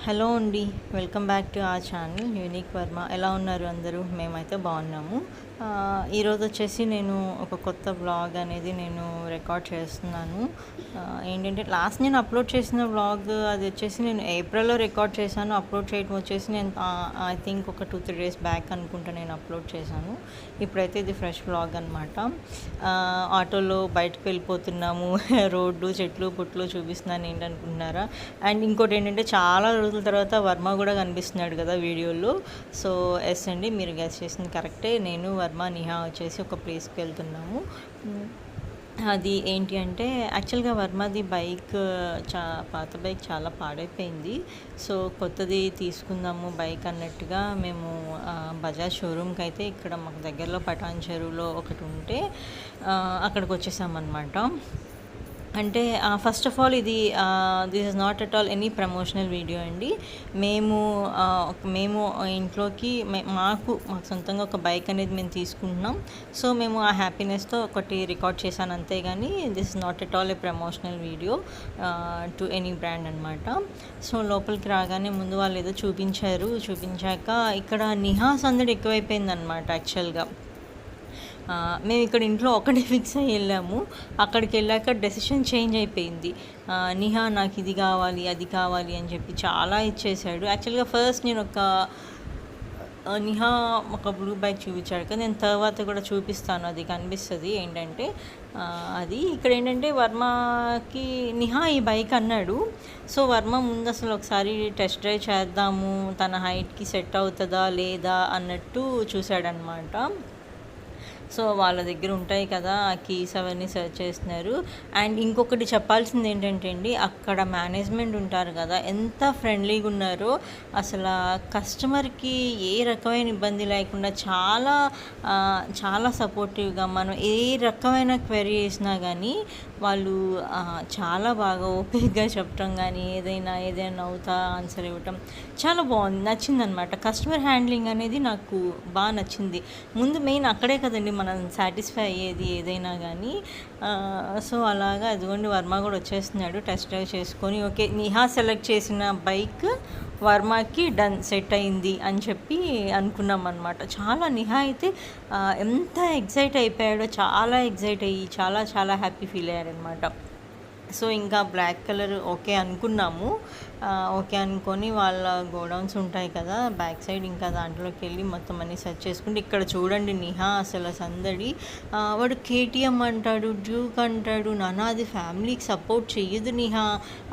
Hello అండి. Welcome back to our channel unique Varma. ఎలా ఉన్నారు అందరూ? మేమైతే బాగున్నాము. ఈరోజు వచ్చేసి నేను ఒక కొత్త వ్లాగ్ అనేది నేను రికార్డ్ చేస్తున్నాను. ఏంటంటే లాస్ట్ నేను అప్లోడ్ చేసిన వ్లాగ్ అది వచ్చేసి నేను ఏప్రిల్లో రికార్డ్ చేశాను. అప్లోడ్ చేయడం వచ్చేసి నేను ఐ థింక్ ఒక 2-3 డేస్ బ్యాక్ అనుకుంటా నేను అప్లోడ్ చేశాను. ఇప్పుడైతే ఇది ఫ్రెష్ వ్లాగ్ అనమాట. ఆటోలో బయటకు వెళ్ళిపోతున్నాము. రోడ్డు, చెట్లు, పుట్లు చూపిస్తున్నాను ఏంటనుకుంటున్నారా? అండ్ ఇంకోటి ఏంటంటే చాలా రోజుల తర్వాత వర్మ కూడా కనిపిస్తున్నాడు కదా వీడియోలో. సో ఎస్ అండి, మీరు గెస్ చేసింది కరెక్టే. నేను వర్మ, నిహా వచ్చేసి ఒక ప్లేస్కి వెళ్తున్నాము. అది ఏంటి అంటే యాక్చువల్గా వర్మది బైక్ పాత బైక్ చాలా పాడైపోయింది. సో కొత్తది తీసుకుందాము బైక్ అన్నట్టుగా మేము బజాజ్ షోరూమ్కి అయితే ఇక్కడ మాకు దగ్గరలో పటాన్ చెరువులో ఒకటి ఉంటే అక్కడికి వచ్చేసామన్నమాట. అంటే ఫస్ట్ ఆఫ్ ఆల్ ఇది this is not at all any promotional video అండి. మేము ఇంట్లోకి మాకు సొంతంగా ఒక బైక్ అనేది మేము తీసుకుంటున్నాం. సో మేము ఆ హ్యాపీనెస్తో ఒకటి రికార్డ్ చేశాను అంతేగాని this is not at all A promotional video to any brand అనమాట. సో లోపలికి రాగానే ముందు వాళ్ళు ఏదో చూపించాక ఇక్కడ నిహా సందడి ఎక్కువైపోయింది అనమాట. యాక్చువల్గా మేము ఇక్కడ ఇంట్లో ఒకటే ఫిక్స్ అయ్యి వెళ్ళాము. అక్కడికి వెళ్ళాక డెసిషన్ చేంజ్ అయిపోయింది. నిహా నాకు ఇది కావాలి అది కావాలి అని చెప్పి చాలా ఇచ్చేసాడు. యాక్చువల్గా ఫస్ట్ నేను నిహా ఒక బ్లూ బైక్ చూపించాడు కదా, నేను తర్వాత కూడా చూపిస్తాను, అది కనిపిస్తుంది. ఏంటంటే అది ఇక్కడ ఏంటంటే వర్మకి నిహా ఈ బైక్ అన్నాడు. సో వర్మ ముందు అసలు ఒకసారి టెస్ట్ డ్రైవ్ చేద్దాము, తన హైట్కి సెట్ అవుతుందా లేదా అన్నట్టు చూశాడనమాట. సో వాళ్ళ దగ్గర ఉంటాయి కదా ఆ కీస్ అవన్నీ సెర్చ్ చేస్తున్నారు. అండ్ ఇంకొకటి చెప్పాల్సింది ఏంటంటే అండి, అక్కడ మేనేజ్మెంట్ ఉంటారు కదా, ఎంత ఫ్రెండ్లీగా ఉన్నారో అసలు కస్టమర్కి ఏ రకమైన ఇబ్బంది లేకుండా చాలా చాలా సపోర్టివ్గా మనం ఏ రకమైన క్వెరీ చేసినా కానీ వాళ్ళు చాలా బాగా ఓపికగా చెప్పడం కానీ ఏదైనా అవుతా ఆన్సర్ ఇవ్వటం చాలా బాగుంది, నచ్చిందనమాట. కస్టమర్ హ్యాండ్లింగ్ అనేది నాకు బాగా నచ్చింది. ముందు మెయిన్ అక్కడే కదండి మనం సాటిస్ఫై అయ్యేది ఏదైనా కానీ. సో అలాగా అదిగోండి వర్మ కూడా వచ్చేస్తున్నాడు టెస్ట్ డ్రైవ్ చేసుకొని. ఓకే, నిహా సెలెక్ట్ చేసిన బైక్ వర్మకి డన్, సెట్ అయింది అని చెప్పి అనుకున్నాం అనమాట. చాలా నిహా అయితే ఎంత ఎగ్జైట్ అయిపోయాడో, చాలా ఎగ్జైట్ అయ్యి చాలా చాలా హ్యాపీ ఫీల్ అయ్యారనమాట. సో ఇంకా బ్లాక్ కలర్ ఓకే అనుకున్నాము. ఓకే అనుకొని వాళ్ళ గోడౌన్స్ ఉంటాయి కదా బ్యాక్ సైడ్, ఇంకా దాంట్లోకి వెళ్ళి మొత్తం అన్నీ సెర్చ్ చేసుకుంటే ఇక్కడ చూడండి నిహా అసలు సందడి. వాడు కేటీఎం అంటాడు, డ్యూక్ అంటాడు. నాన్న అది ఫ్యామిలీకి సపోర్ట్ చెయ్యదు నిహా,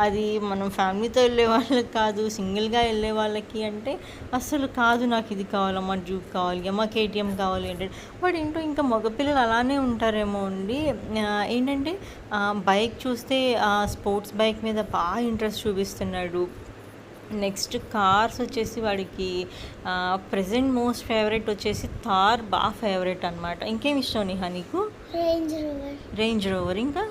అది మనం ఫ్యామిలీతో వెళ్ళే వాళ్ళకి కాదు, సింగిల్గా వెళ్ళే వాళ్ళకి అంటే అసలు కాదు, నాకు ఇది కావాలమ్మా, డ్యూక్ కావాలి అమ్మా, కేటీఎం కావాలి అంటే. వాడు ఏంటో ఇంకా మగపిల్లలు అలానే ఉంటారేమో అండి. ఏంటంటే బైక్ చూస్తే స్పోర్ట్స్ బైక్ మీద బాగా ఇంట్రెస్ట్ చూపిస్తున్నాడు. నెక్స్ట్ కార్స్ వచ్చేసి వాడికి ప్రెజెంట్ మోస్ట్ ఫేవరెట్ వచ్చేసి థార్ బాగా ఫేవరెట్ అనమాట. ఇంకేం ఇష్టం నిహా నీకు? రేంజ్ రోవర్, ఇంకా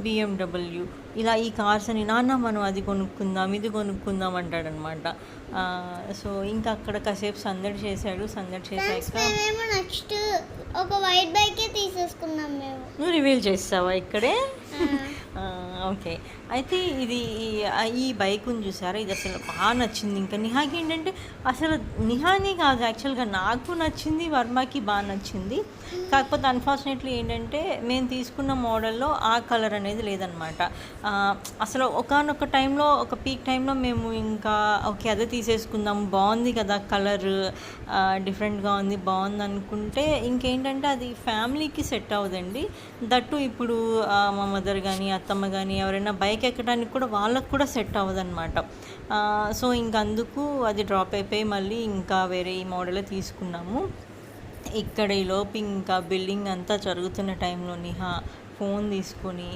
బిఎండబ్ల్యూ. ఇలా ఈ కార్స్ అని నాన్న మనం అది కొనుక్కుందాం ఇది కొనుక్కుందాం అంటాడనమాట. సో ఇంకా అక్కడ కాసేపు సందడి చేశాడు. సందడి చేశాక నెక్స్ట్ ఒక వైట్ బైక్ తీసేసుకున్నాం మేము. నువ్వు రివీల్ చేస్తావా ఇక్కడే? ఓకే, అయితే ఇది ఈ బైక్ ఉంది చూసారా, ఇది అసలు బాగా నచ్చింది. ఇంకా నిహాకి ఏంటంటే అసలు నిహాని కాదు యాక్చువల్గా నాకు నచ్చింది, వర్మకి బాగా నచ్చింది. కాకపోతే అన్ఫార్చునేట్లీ ఏంటంటే మేము తీసుకున్న మోడల్లో ఆ కలర్ అనేది లేదనమాట. అసలు ఒకానొక టైంలో, ఒక పీక్ టైంలో మేము ఇంకా ఓకే అదే తీసేసుకుందాం, బాగుంది కదా కలర్, డిఫరెంట్గా ఉంది బాగుంది అనుకుంటే ఇంకేంటంటే అది ఫ్యామిలీకి సెట్ అవ్వదండి. దట్టు ఇప్పుడు మా మదర్ కానీ అత్తమ్మ కానీ ఎవరైనా బైక్ ఎక్కడానికి కూడా వాళ్ళకు కూడా సెట్ అవ్వదన్నమాట. సో ఇంకా అందుకు అది డ్రాప్ అయిపోయి మళ్ళీ ఇంకా వేరే ఈ మోడలే తీసుకున్నాము. ఇక్కడ ఈలోపు ఇంకా బిల్డింగ్ అంతా జరుగుతున్న టైంలో నిహా ఫోన్ తీసుకొని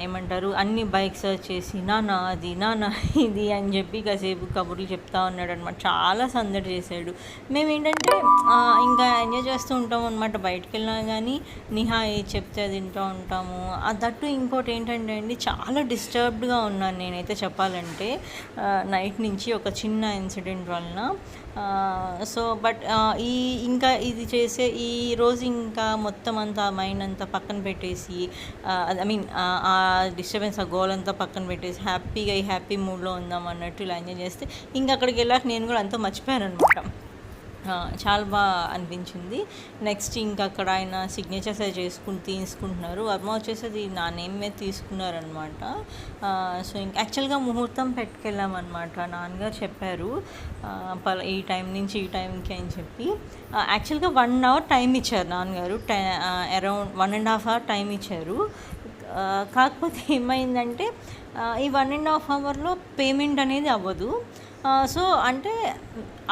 ఏమంటారు అన్ని బైక్స్ వచ్చేసి నాన్న అది నాన్న ఇది అని చెప్పి కాసేపు కబుర్లు చెప్తా ఉన్నాడు అనమాట. చాలా సందడి చేశాడు. మేము ఏంటంటే ఇంకా ఎంజాయ్ చేస్తూ ఉంటాము అనమాట. బయటకు వెళ్ళినా కానీ నిహా ఏది చెప్తే అది వింటూ ఉంటాము. దట్టు ఇంకోటి ఏంటంటే అండి, చాలా డిస్టర్బ్డ్గా ఉన్నాను నేనైతే చెప్పాలంటే నైట్ నుంచి ఒక చిన్న ఇన్సిడెంట్ వలన. సో బట్ ఇంకా ఇది చేసే ఈ రోజు ఇంకా మొత్తం అంతా మైండ్ అంతా పక్కన పెట్టేసి ఐ మీన్ ఆ డిస్టర్బెన్స్, ఆ గోల్ అంతా పక్కన పెట్టేసి హ్యాపీగా ఈ హ్యాపీ మూడ్లో ఉందాం అన్నట్టు ఇలా ఎంజాయ్ చేస్తే ఇంకా అక్కడికి వెళ్ళాక నేను కూడా అంతా మర్చిపోయాను అనమాట. చాలా బాగా అనిపించింది. నెక్స్ట్ ఇంకా అక్కడ ఆయన సిగ్నేచర్స్ అది తీసుకుంటున్నారు. వర్మ వచ్చేసి అది నా నేమ్ మీద తీసుకున్నారనమాట. సో ఇంక యాక్చువల్గా ముహూర్తం పెట్టుకెళ్ళామన్నమాట. నాన్నగారు చెప్పారు ఈ టైం నుంచి ఈ టైంకి అని చెప్పి. యాక్చువల్గా 1 అవర్ టైం ఇచ్చారు నాన్నగారు. అరౌండ్ 1.5 అవర్ టైం ఇచ్చారు. కాకపోతే ఏమైందంటే ఈ 1.5 అవర్లో పేమెంట్ అనేది అవ్వదు. సో అంటే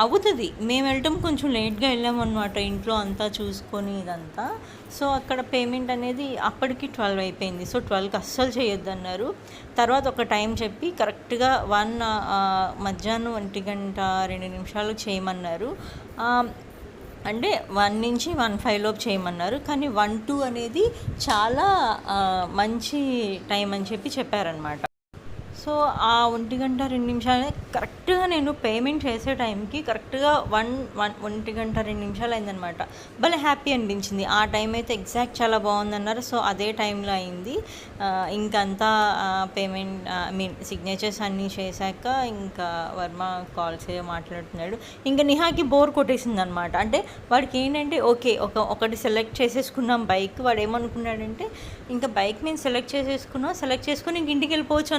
అవుతుంది, మేము వెళ్ళటం కొంచెం లేట్గా వెళ్ళామన్నమాట, ఇంట్లో అంతా చూసుకొని ఇదంతా. సో అక్కడ పేమెంట్ అనేది అప్పటికి 12 అయిపోయింది. సో 12కి అస్సలు చేయొద్దు అన్నారు. తర్వాత ఒక టైం చెప్పి కరెక్ట్గా మధ్యాహ్నం 1:02 చేయమన్నారు. అంటే 1 నుంచి 1:05 లోపు చేయమన్నారు. కానీ 1-2 అనేది చాలా మంచి టైం అని చెప్పారనమాట. సో ఆ 1:02 కరెక్ట్గా నేను పేమెంట్ చేసే టైంకి కరెక్ట్గా 1:02 అయిందనమాట. భలే హ్యాపీ అనిపించింది. ఆ టైం అయితే ఎగ్జాక్ట్ చాలా బాగుందన్నారు. సో అదే టైంలో అయింది. ఇంకంతా పేమెంట్ సిగ్నేచర్స్ అన్నీ చేశాక ఇంకా వర్మ కాల్స్ మాట్లాడుతున్నాడు. ఇంకా నిహాకి బోర్ కొట్టేసింది అనమాట. అంటే వాడికి ఏంటంటే ఓకే ఒకటి సెలెక్ట్ చేసేసుకున్నాం బైక్. వాడు ఏమనుకున్నాడంటే ఇంకా బైక్ మేము సెలెక్ట్ చేసుకొని ఇంక ఇంటికి వెళ్ళిపోవచ్చు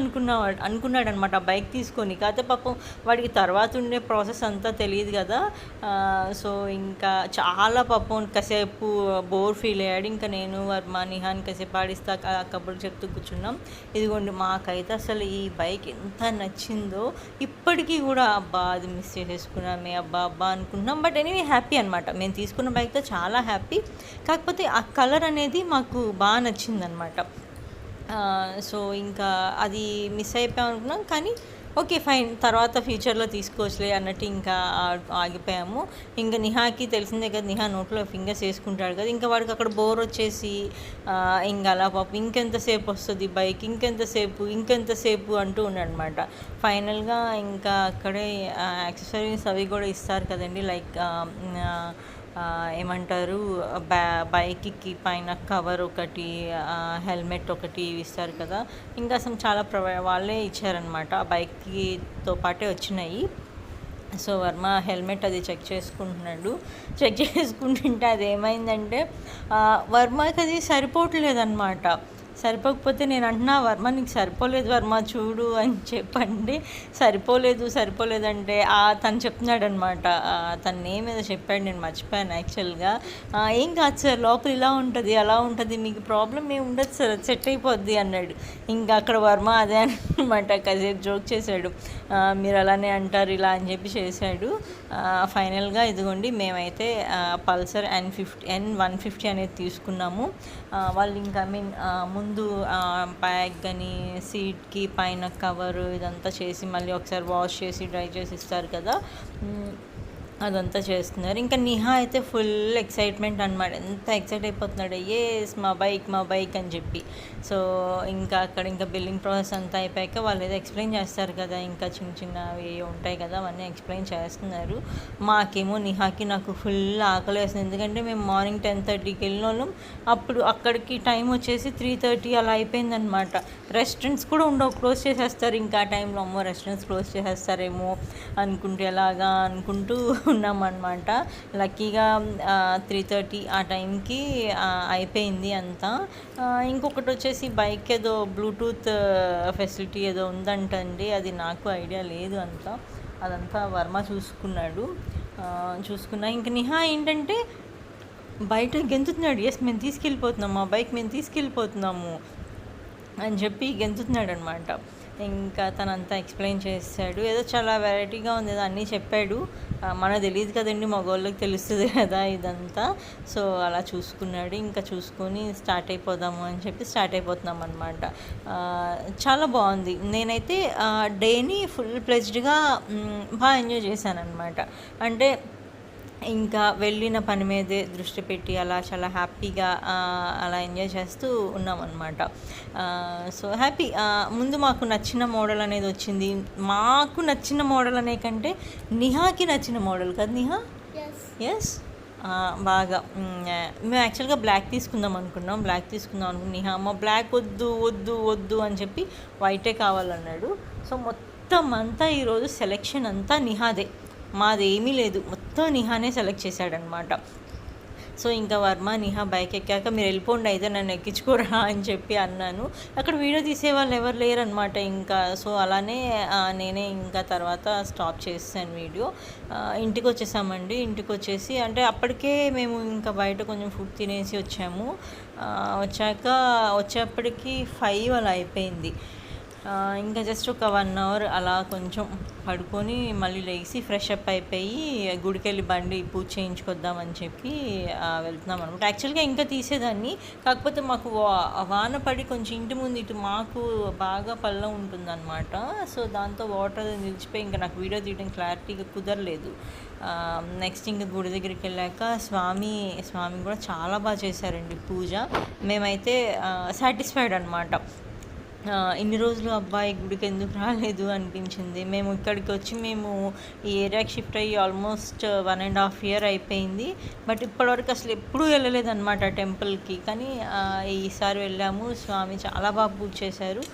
అనుకున్నాడు అనమాట ఆ బైక్ తీసుకొని. కాకపోతే పాపం వాడికి తర్వాత ఉండే ప్రాసెస్ అంతా తెలియదు కదా. సో ఇంకా చాలా పాపం కాసేపు బోర్ ఫీల్ అయ్యాడు. ఇంకా నేను వర్మ నిహాన్ కాసేపు ఆడిస్తా కబుర్లు చెప్తూ కూర్చున్నాం. ఇదిగోండి మాకైతే అసలు ఈ బైక్ ఎంత నచ్చిందో ఇప్పటికీ కూడా అబ్బా అది మిస్ చేసేసుకున్నామే అబ్బా అనుకుంటున్నాం. బట్ ఎనీవే హ్యాపీ అనమాట. మేము తీసుకున్న బైక్తో చాలా హ్యాపీ. కాకపోతే ఆ కలర్ అనేది మాకు బాగా నచ్చిందనమాట. సో ఇంకా అది మిస్ అయిపోయాం అనుకున్నాం. కానీ ఓకే ఫైన్, తర్వాత ఫ్యూచర్లో తీసుకోవచ్చులే అన్నట్టు ఇంకా ఆగిపోయాము. ఇంకా నిహాకి తెలిసిందే కదా, నిహా నోట్లో ఫింగర్స్ వేసుకుంటాడు కదా. ఇంకా వాడికి అక్కడ బోర్ వచ్చేసి ఇంకా అలా పాపం ఇంకెంతసేపు వస్తుంది బైక్, ఇంకెంతసేపు అంటూ ఉన్నాడనమాట. ఫైనల్గా ఇంకా అక్కడే యాక్సెసరీస్ అవి కూడా ఇస్తారు కదండి, లైక్ ఏమంటారు బైక్కి పైన కవర్ ఒకటి, హెల్మెట్ ఒకటి ఇస్తారు కదా. ఇంకా అసలు చాలా వాళ్ళే ఇచ్చారనమాట. ఆ బైక్తో పాటే వచ్చినాయి. సో వర్మ హెల్మెట్ అది చెక్ చేసుకుంటుంటే అది ఏమైందంటే వర్మకి అది సరిపోవట్లేదన్నమాట. సరిపోకపోతే నేను అంటున్నా వర్మ నీకు సరిపోలేదు వర్మ చూడు అని చెప్పండి. సరిపోలేదంటే తను చెప్తున్నాడు అనమాట. తన నేమ్ ఏదో చెప్పాడు, నేను మర్చిపోయాను యాక్చువల్గా. ఏం కాదు సార్, లోపల ఇలా ఉంటుంది అలా ఉంటుంది, మీకు ప్రాబ్లం ఏమి ఉండదు సార్, సెట్ అయిపోద్ది అన్నాడు. ఇంకా అక్కడ వర్మ అదే అనమాట, కాసేపు జోక్ చేశాడు, మీరు అలానే అంటారు ఇలా అని చెప్పి చేశాడు. ఫైనల్గా ఇదిగోండి మేమైతే పల్సర్ N150 అనేది తీసుకున్నాము. వాళ్ళు ఇంకా ముందు బ్యాగ్ కానీ సీట్కి పైన కవరు ఇదంతా చేసి మళ్ళీ ఒకసారి వాష్ చేసి డ్రై చేసి ఇస్తారు కదా, అదంతా చేస్తున్నారు. ఇంకా నిహా అయితే ఫుల్ ఎక్సైట్మెంట్ అనమాట. ఎంత ఎక్సైట్ అయిపోతున్నాడు, ఎస్ మా బైక్ అని చెప్పి. సో ఇంకా అక్కడ ఇంకా బిల్లింగ్ ప్రాసెస్ అంతా అయిపోయాక వాళ్ళు ఏదో ఎక్స్ప్లెయిన్ చేస్తారు కదా, ఇంకా చిన్నవి ఉంటాయి కదా, అవన్నీ ఎక్స్ప్లెయిన్ చేస్తున్నారు. మాకేమో నిహాకి నాకు ఫుల్ ఆకలి వేస్తుంది. ఎందుకంటే మేము మార్నింగ్ 10:30కి వెళ్ళిన వాళ్ళం, అప్పుడు అక్కడికి టైం వచ్చేసి 3:30 అలా అయిపోయిందనమాట. రెస్టారెంట్స్ కూడా ఉండవు, క్లోజ్ చేసేస్తారు. ఇంకా ఆ టైంలో అమ్మో రెస్టారెంట్స్ క్లోజ్ చేసేస్తారేమో అనుకుంటూ ఉన్నామన్నమాట. లక్కీగా 3:30 ఆ టైంకి అయిపోయింది అంతా. ఇంకొకటి వచ్చేసి బైక్ ఏదో బ్లూటూత్ ఫెసిలిటీ ఏదో ఉందంటండి, అది నాకు ఐడియా లేదు అదంతా వర్మ చూసుకున్నా. ఇంకా నిహా ఏంటంటే బయట గెంతుతున్నాడు, ఎస్ మేము తీసుకెళ్ళిపోతున్నాము, మా బైక్ మేము తీసుకెళ్ళిపోతున్నాము అని చెప్పి గెంతుతున్నాడు అనమాట. ఇంకా తనంతా ఎక్స్ప్లెయిన్ చేశాడు, ఏదో చాలా వెరైటీగా ఉంది ఏదో అన్నీ చెప్పాడు. మనకు తెలియదు కదండి, మగవాళ్ళకి తెలుస్తుంది కదా ఇదంతా. సో అలా చూసుకున్నాడు. ఇంకా చూసుకొని స్టార్ట్ అయిపోతున్నాం అనమాట. చాలా బాగుంది. నేనైతే డేని ఫుల్ ప్లెజ్డ్గా బాగా ఎంజాయ్ చేశాను అనమాట. అంటే ఇంకా వెళ్ళిన పని మీదే దృష్టి పెట్టి అలా చాలా హ్యాపీగా అలా ఎంజాయ్ చేస్తూ ఉన్నామన్నమాట. So happy. ముందు మాకు నచ్చిన మోడల్ అనేది వచ్చింది. మాకు నచ్చిన మోడల్ అనే కంటే నిహాకి నచ్చిన మోడల్ కదా నిహా? ఎస్ బాగా మేము యాక్చువల్గా బ్లాక్ తీసుకుందాం అనుకున్నాం నిహా అమ్మ బ్లాక్ వద్దు వద్దు వద్దు అని చెప్పి వైటే కావాలన్నాడు. సో మొత్తం అంతా ఈరోజు సెలెక్షన్ అంతా నిహాదే, మాది ఏమీ లేదు, మొత్తం నిహానే సెలెక్ట్ చేశాడనమాట. సో ఇంకా వర్మ నిహా బైక్ ఎక్కాక మీరు వెళ్ళిపోండి అయితే నన్ను ఎక్కించుకోరా అని చెప్పి అన్నాను. అక్కడ వీడియో తీసేవాళ్ళు ఎవరు లేరనమాట ఇంకా. సో అలానే నేనే ఇంకా తర్వాత స్టాప్ చేసాను వీడియో. ఇంటికి వచ్చేసామండి. ఇంటికి వచ్చేసి అంటే అప్పటికే మేము ఇంకా బయట కొంచెం ఫుడ్ తినేసి వచ్చాము. వచ్చేప్పటికి 5 అలా అయిపోయింది. ఇంకా జస్ట్ ఒక 1 అవర్ అలా కొంచెం పడుకొని మళ్ళీ లేచి ఫ్రెష్ అప్ అయిపోయి గుడికి వెళ్ళి బండి పూజ చేయించుకొద్దామని చెప్పి వెళ్తున్నాం అనమాట. యాక్చువల్గా ఇంకా తీసేదాన్ని, కాకపోతే మాకు వాన పడి కొంచెం ఇంటి ముందు ఇటు మాకు బాగా పళ్ళం ఉంటుందన్నమాట. సో దాంతో వాటర్ నిలిచిపోయి ఇంకా నాకు వీడియో తీయడం క్లారిటీగా కుదరలేదు. నెక్స్ట్ ఇంకా గుడి దగ్గరికి వెళ్ళాక స్వామి కూడా చాలా బాగా చేశారండి పూజ. మేమైతే సాటిస్ఫైడ్ అనమాట. ఇన్ని రోజులు అబ్బాయి గుడికి ఎందుకు రాలేదు అనిపించింది. మేము ఇక్కడికి వచ్చి మేము ఈ ఏరియాకి షిఫ్ట్ అయ్యి ఆల్మోస్ట్ 1.5 year అయిపోయింది. బట్ ఇప్పటివరకు అసలు ఎప్పుడూ వెళ్ళలేదన్నమాట టెంపుల్కి. కానీ ఈసారి వెళ్ళాము. స్వామి చాలా బాగా పూజ చేశారు.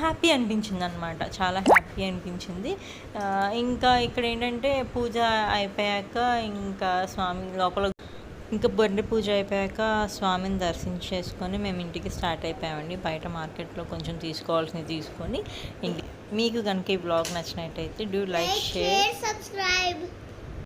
హ్యాపీ అనిపించింది అనమాట, చాలా హ్యాపీ అనిపించింది. ఇంకా ఇక్కడ ఏంటంటే పూజ అయిపోయాక ఇంకా స్వామి లోపల ఇంకా బండి పూజ అయిపోయాక స్వామిని దర్శించేసుకొని మేము ఇంటికి స్టార్ట్ అయిపోయామండి. బయట మార్కెట్లో కొంచెం తీసుకోవాల్సినవి తీసుకొని ఇంటికి. మీకు కనుక ఈ బ్లాగ్ నచ్చినట్టయితే డూ లైక్, షేర్, సబ్స్క్రైబ్.